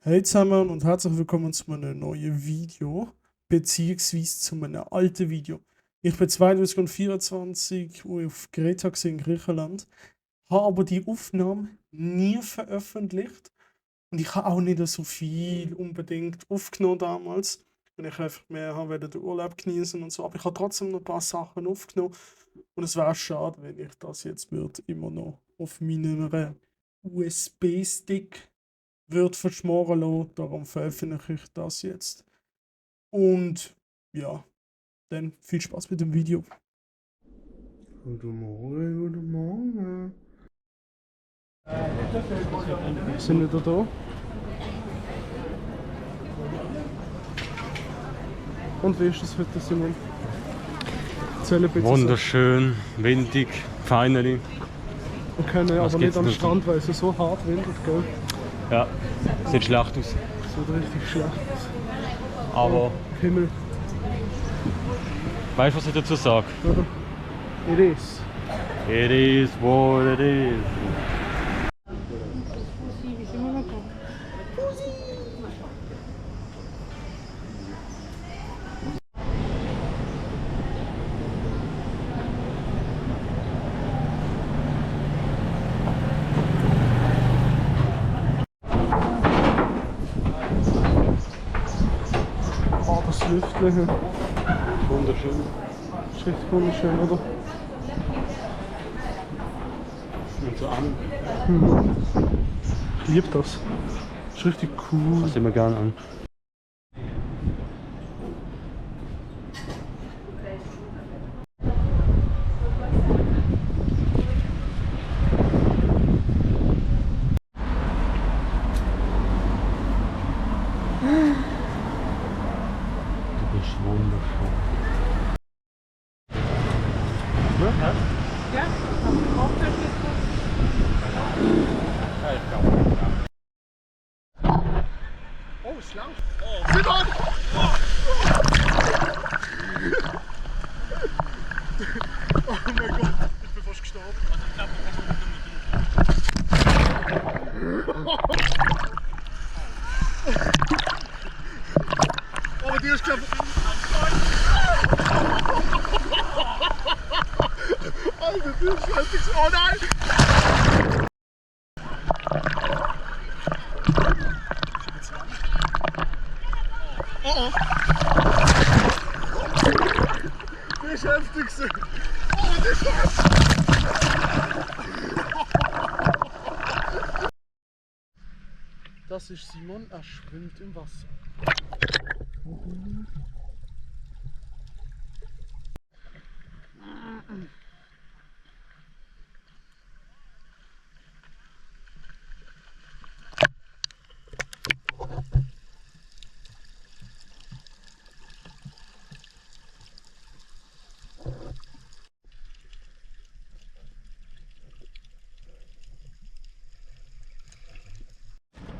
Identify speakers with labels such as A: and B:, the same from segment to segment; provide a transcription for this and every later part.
A: Hey zusammen und herzlich willkommen zu einem neuen Video, beziehungsweise zu einem alten Video. Ich bin 2024 auf Kreta in Griechenland, habe aber die Aufnahme nie veröffentlicht und ich habe auch nicht so viel unbedingt aufgenommen damals, und ich einfach mehr habe den Urlaub genießen und so, aber ich habe trotzdem noch ein paar Sachen aufgenommen und es wäre schade, wenn ich das jetzt immer noch auf meinem USB-Stick wird verschmoren lassen, darum veröffentliche ich das jetzt. Und ja, dann viel Spaß mit dem Video. Guten Morgen, guten Morgen. Wir sind wieder da. Und wie ist es heute, Simon? Erzähl ein bisschen.
B: Wunderschön, windig, finally.
A: Wir können
B: Was
A: aber nicht
B: gibt's
A: am
B: noch?
A: Strand, weil es so hart windet, gell?
B: Ja, sieht schlecht aus.
A: Sieht richtig schlecht aus.
B: Aber
A: Himmel,
B: weißt du, was ich dazu sage?
A: oder? It is.
B: It is what it is.
A: Oh, das Lüftchen.
B: Wunderschön.
A: Das ist richtig wunderschön, oder?
B: Und so an.
A: Ich liebe das. Das ist richtig cool.
B: Das sehen wir gerne an. Du bist wunderschön.
C: Ja, auf dem Auftritt ist
A: Oh, schlau. Simon! Oh mein Gott, ich bin fast gestorben. Aber die ist glaube Alter, die ist fertig. Oh nein! Oh oh! Die ist heftig. Oh, die ist Das ist Simon, er schwimmt im Wasser.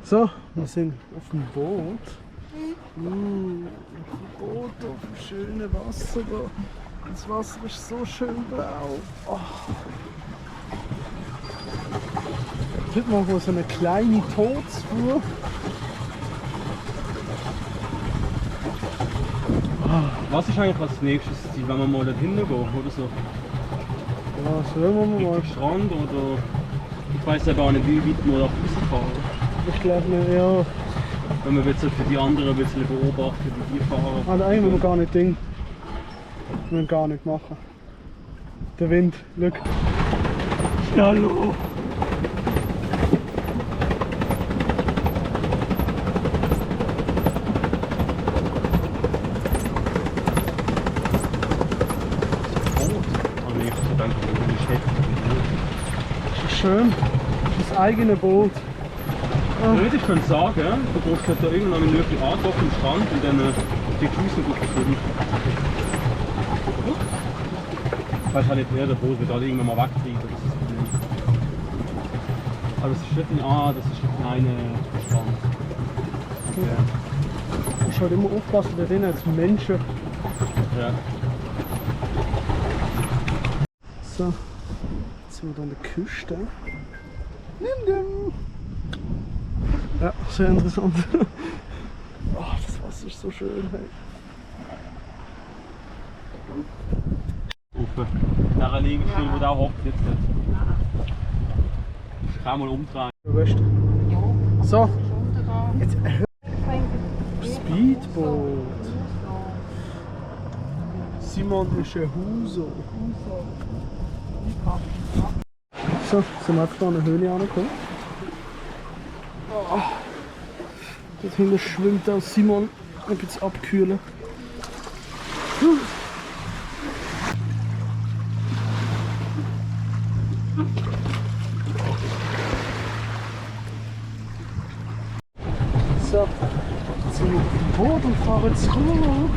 A: So, wir sind auf dem Boot. Auf dem Boot, auf dem schönen Wasser da. Das Wasser ist so schön blau. Oh. Heute machen wir so eine kleine Todsfuhr.
B: Was ist eigentlich als nächstes Ziel, wenn wir mal da hinten gehen oder so?
A: Ja, sollen wir mal.
B: Richtung Strand oder... Ich weiß ja gar nicht, wie weit wir da rausfahren.
A: Ich glaube nicht, ja.
B: Wenn wir jetzt für die anderen ein bisschen beobachten, wie die fahren.
A: Ah, nein, müssen wir gar nicht Ding. Wir müssen gar nicht machen. Der Wind, schau.
B: Hallo!
A: Das ist schön. Das ist das eigene Boot.
B: Ich könnte sagen, du brauchst halt da irgendwann einen Löffel Art auf dem Strand und dann die Füße gut gefüllt. Ich weiß halt nicht, wer der Boot wird alle irgendwann mal wegkriegen, das ist das Problem. Aber das ist nicht das ist der kleine Strand. Okay.
A: Du musst halt immer aufpassen, bei denen als Menschen.
B: Ja.
A: So, jetzt sind wir an der Küste. Nimm den! Ja, sehr interessant. Oh, das Wasser ist so schön. Hey.
B: Auf dieser Liegestuhl, wo der hockt jetzt. Ich kann mal umdrehen.
A: Weißt du?
C: Ja.
A: So,
C: Unten
A: jetzt
C: da.
A: Speedboot. Simon ist ein Huso. So, sind wir einfach da an eine Höhle angekommen. Oh. Dort hinten schwimmt auch Simon ein bisschen abkühlen. So, jetzt sind wir auf dem Boot und fahren zurück.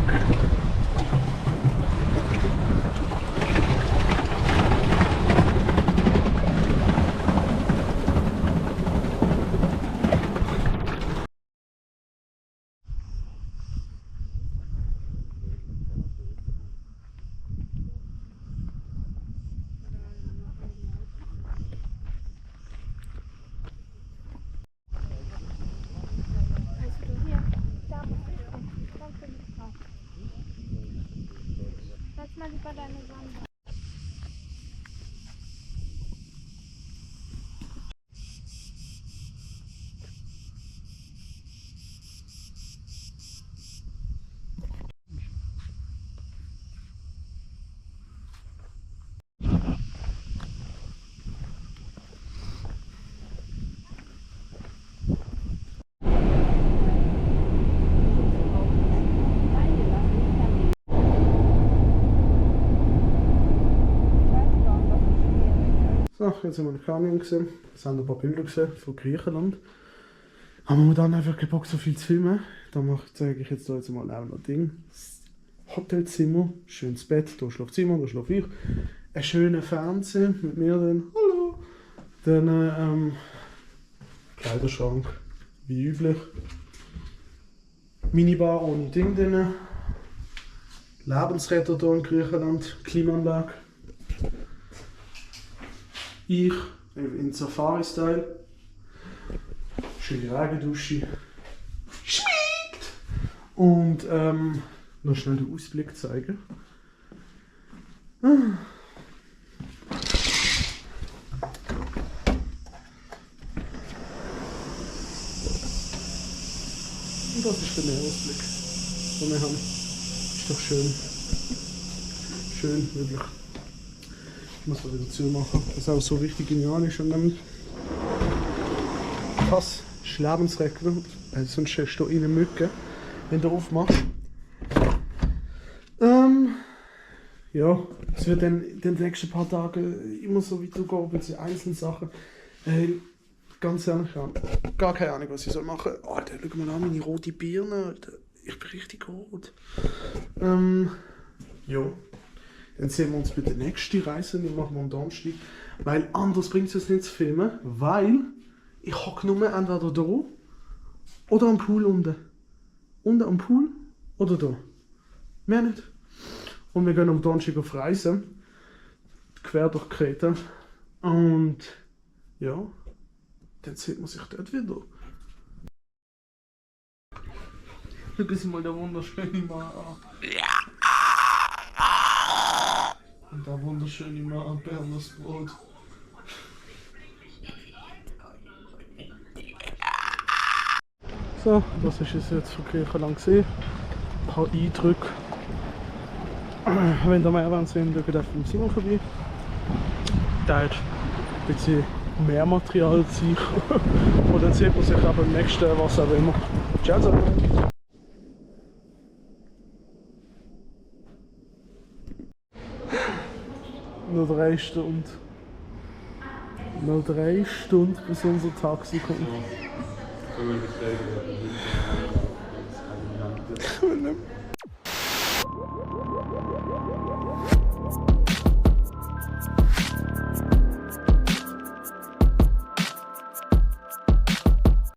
D: Setz mal lieber deine Sonne.
A: So, jetzt haben wir den Canyon gesehen. Jetzt haben wir ein paar Bilder gesehen von Griechenland. Haben wir dann einfach keinen Bock, so viel zu filmen. Da zeige ich jetzt da jetzt mal auch noch ein Ding. Das Hotelzimmer, schönes Bett, da schläft Simon, da schlafe ich. Ein schöner Fernseher mit mir dann. Hallo! Dann Kleiderschrank, wie üblich. Minibar ohne Ding drin. Lebensretter hier in Griechenland, Klimaanlage. Ich in Safari-Style. Schöne Regendusche. Schmeckt! Und noch schnell den Ausblick zeigen. Und das ist der Meeresblick, den wir haben. Ist doch schön. Schön, wirklich. Ich muss mal wieder zumachen. Das ist auch so richtig genial ist. Und dann das ist Lebensregler. Sonst hast du in Mücke, wenn du aufmachst. Ja, es wird dann in den nächsten paar Tagen immer so weitergehen mit den einzelnen Sachen. Ganz ehrlich, ich habe gar keine Ahnung, was ich soll machen soll. Alter, schau mal an, meine rote Birne. Alter. Ich bin richtig rot. Ja. Dann sehen wir uns bei der nächsten Reise, die machen wir am Donnerstag. Weil anders bringt es nicht zu filmen, weil ich hocke nur entweder da oder am Pool unten. Unten am Pool oder da. Mehr nicht. Und wir gehen am Donnerstag auf Reise. Quer durch Kreta. Und ja, dann sieht man sich dort wieder. Schau Sie mal der wunderschöne Mann an. Und der wunderschöne Mann an Bernes Brot. So, das ist es jetzt von Griechenland gesehen. Ein paar Eindrücke. Wenn ihr mehr wollt sehen, schaut auf dem Simon vorbei. Der hat ein bisschen mehr Material als ich. Und dann sieht man sich aber im nächsten, was auch immer. Ciao zusammen! Noch 3 Stunden. Noch 3 Stunden, bis unser Taxi kommt.
B: So will ich sagen,